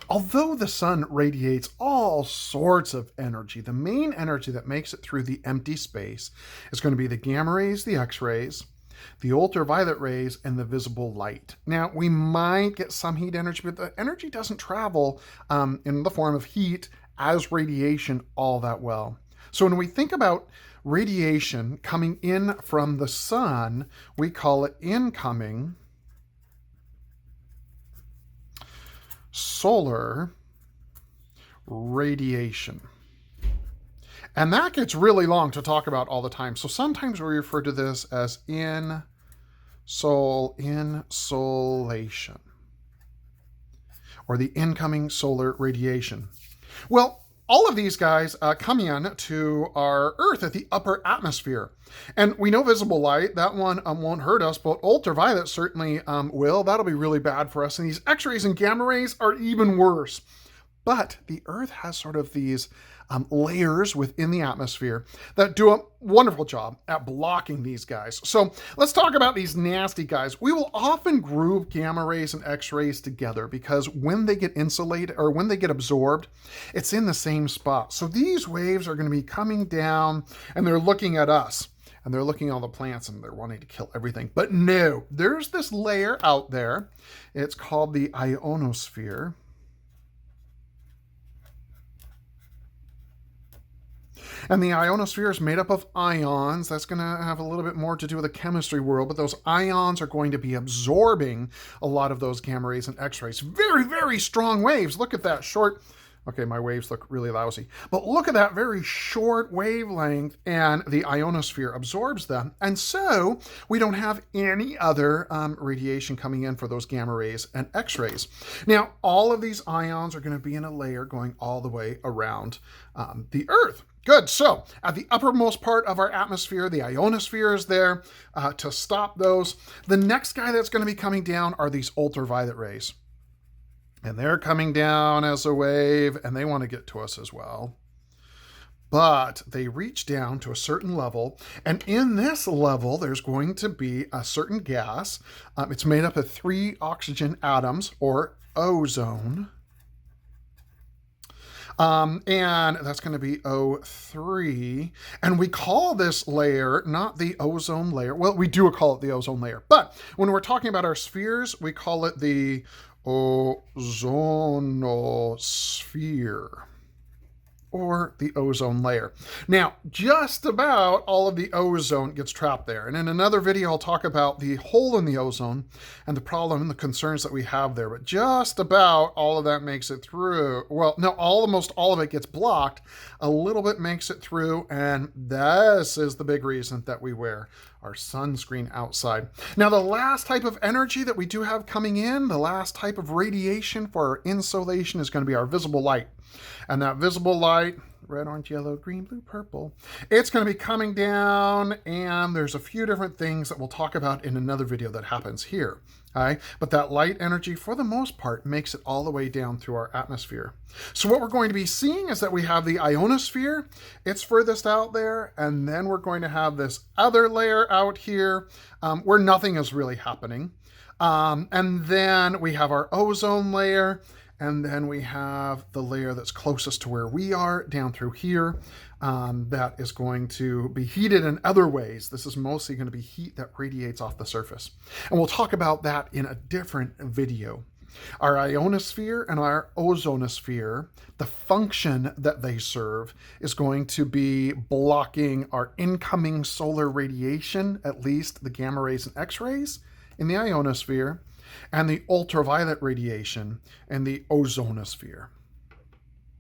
Although the sun radiates all sorts of energy, the main energy that makes it through the empty space is going to be the gamma rays, the X-rays, the ultraviolet rays, and the visible light. Now, we might get some heat energy, but the energy doesn't travel in the form of heat as radiation all that well. So when we think about radiation coming in from the sun, we call it incoming solar radiation. And that gets really long to talk about all the time. So sometimes we refer to this as insolation, or the incoming solar radiation. Well, all of these guys come in to our Earth at the upper atmosphere. And we know visible light, that one won't hurt us, but ultraviolet certainly will. That'll be really bad for us. And these X-rays and gamma rays are even worse. But the Earth has sort of these layers within the atmosphere that do a wonderful job at blocking these guys. So let's talk about these nasty guys. We will often group gamma rays and X-rays together because when they get insulated or when they get absorbed, it's in the same spot. So these waves are going to be coming down and they're looking at us. And they're looking at all the plants and they're wanting to kill everything. But no, there's this layer out there. It's called the ionosphere. And the ionosphere is made up of ions. That's going to have a little bit more to do with the chemistry world, but those ions are going to be absorbing a lot of those gamma rays and X-rays. Very, very strong waves. Look at that short. Okay, my waves look really lousy. But look at that very short wavelength, and the ionosphere absorbs them. And so we don't have any other radiation coming in for those gamma rays and X-rays. Now, all of these ions are going to be in a layer going all the way around the Earth. Good. So at the uppermost part of our atmosphere, the ionosphere is there to stop those. The next guy that's going to be coming down are these ultraviolet rays. And they're coming down as a wave, and they want to get to us as well. But they reach down to a certain level, and in this level, there's going to be a certain gas. It's made up of 3 oxygen atoms, or ozone. And that's going to be O3. And we call this layer not the ozone layer. Well, we do call it the ozone layer. But when we're talking about our spheres, we call it the Ozonosphere, or the ozone layer. Now, just about all of the ozone gets trapped there. And in another video, I'll talk about the hole in the ozone and the problem and the concerns that we have there. But just about all of that makes it through. Well, no, almost all of it gets blocked. A little bit makes it through. And this is the big reason that we wear our sunscreen outside. Now, the last type of energy that we do have coming in, the last type of radiation for our insolation is going to be our visible light. And that visible light, red, orange, yellow, green, blue, purple, it's going to be coming down, and there's a few different things that we'll talk about in another video that happens here. All right? But that light energy, for the most part, makes it all the way down through our atmosphere. So what we're going to be seeing is that we have the ionosphere. It's furthest out there, and then we're going to have this other layer out here where nothing is really happening. And then we have our ozone layer. And then we have the layer that's closest to where we are down through here that is going to be heated in other ways. This is mostly going to be heat that radiates off the surface. And we'll talk about that in a different video. Our ionosphere and our ozonosphere, the function that they serve is going to be blocking our incoming solar radiation, at least the gamma rays and X-rays in the ionosphere, and the ultraviolet radiation and the ozonosphere.